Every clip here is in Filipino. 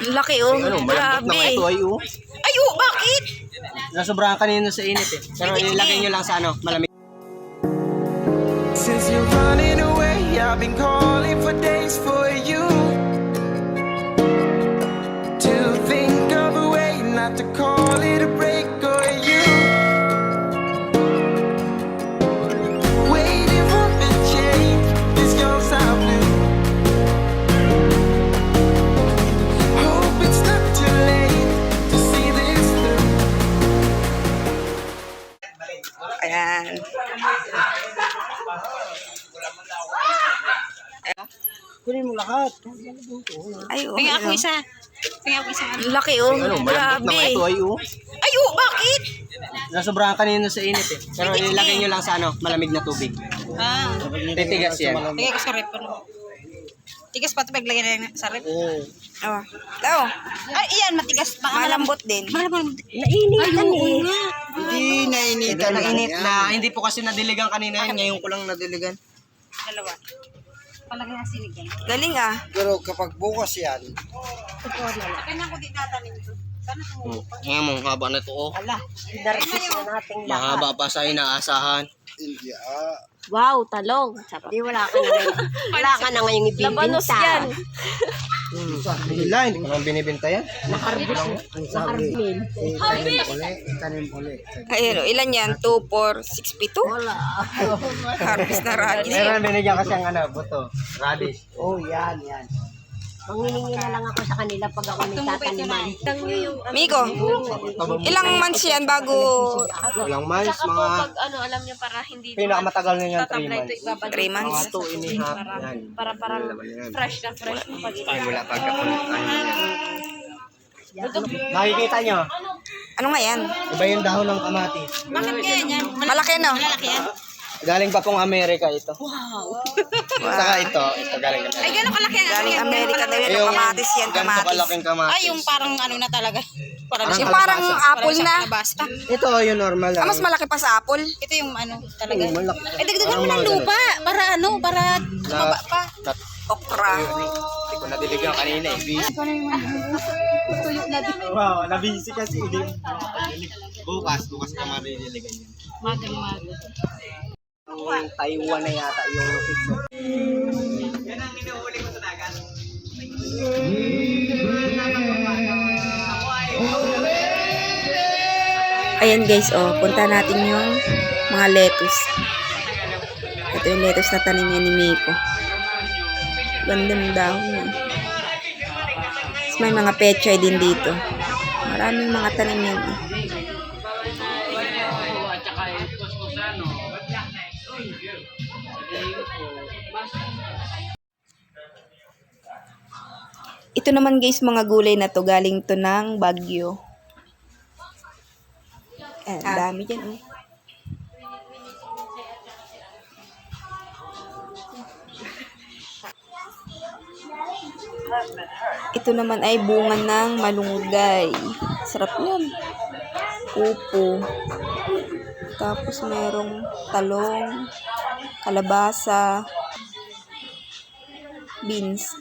Ang laki oh. Ano, malambot na nga Grabe. ito ay oh. Ay oh, bakit? Nasobrahan kanina sa init eh. Pero ilagay nyo lang sa ano, malamig. Since you're running away, I've been calling for days for you to think of a way not to call it a break or you waiting for a change. This goes out blue. Hope it's not too late to see this through. Ayan. Kunin mo lahat. Ay oh. Tingnan ako isa. Tingnan ako isa. Ang laki oh. Ano, malambot na nga ito Grabe. ay oh. Ay oh, bakit? Nasobrahan kanina sa init eh. Pero ilagay nyo lang sa ano, malamig na tubig. Ah. Titigas yan. Tingnan ko sa rep. Ano? Tigas pa ito paglagay na sa rep. Oh. Ito. Ay, iyan, matigas. Malambot din. Malambot. Nainitan eh. Hindi nainitan. Nainit na. Hindi po kasi nadiligan kanina yan. Ngayon ko lang nadiligan. Dalawa. Palagay na sinig yan. Galing ah. Pero kapag bukas yan, Kanya ko di tatanim ito. Sana tumulong. Ngayon mo, haba na ito oh. Darkis na natin. Mahaba pa sa inaasahan. hindi Wow, talong. Di wala ka na ngayon. Wala ka na ngayong ibibinta. Labanos yan. Wala, hindi ko lang binibenta yan. ang sabi, tanim uli. Ayun oh, ilan yan? 2, 4, 6, 7? Wala. Harvest na ragis. Meron binigyan kasi ang ano, buto. Radish. Oh, yan. Manginingi na lang ako sa kanila pag ako nagtataniman. Miko, ilang months yan bago Ilang months, mga ano, alam niyo para hindi pinakamatagal na yan, 3 months. 3 months? Mga 2 and a half. Yan. para parang fresh na fresh mo pag Ay, wala pagkakulitan. Nakikita nyo, Ano nga yan? iba yung dahon ng kamatis. Bakit kaya yan? Malaki no? Malalaki yan? Galing pa pong Amerika ito. Saka ito galing Amerika. Ay, gano'ng kalaki yan? Galing Amerika daw yan. Kamatis yan, ganito kamatis. kalaking kamatis. Ay, yung parang ano na talaga. Parang Yung parang apple na. Basta. Ito yung normal lang. Mas malaki pa sa apple. Ito yung ano talaga. Malaki. Eh, dagdagan mo ng lupa. Para ano, para tumaba pa. Okra. Hindi ko nadiligan kanina eh. Busy. Wow, nabisi kasi. Bukas ka maridiligan yun. Magang-magang. Yung Taiwan na yata yung pizza. Ayan guys, oh, punta natin yung mga lettuce. Ito yung lettuce na tanim niya ni Miko. Ganda ng dahon niya. Tapos may mga pechay din dito. Maraming mga tanim yan eh. Ito naman guys, mga gulay na to galing to ng Baguio. Ang dami dyan oh. Ito naman ay bunga ng malunggay. Sarap yan. Upo. Tapos merong talong, kalabasa, beans.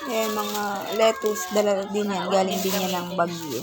Ayan, mga lettuce, dala din yan. Galing din yan ng Baguio.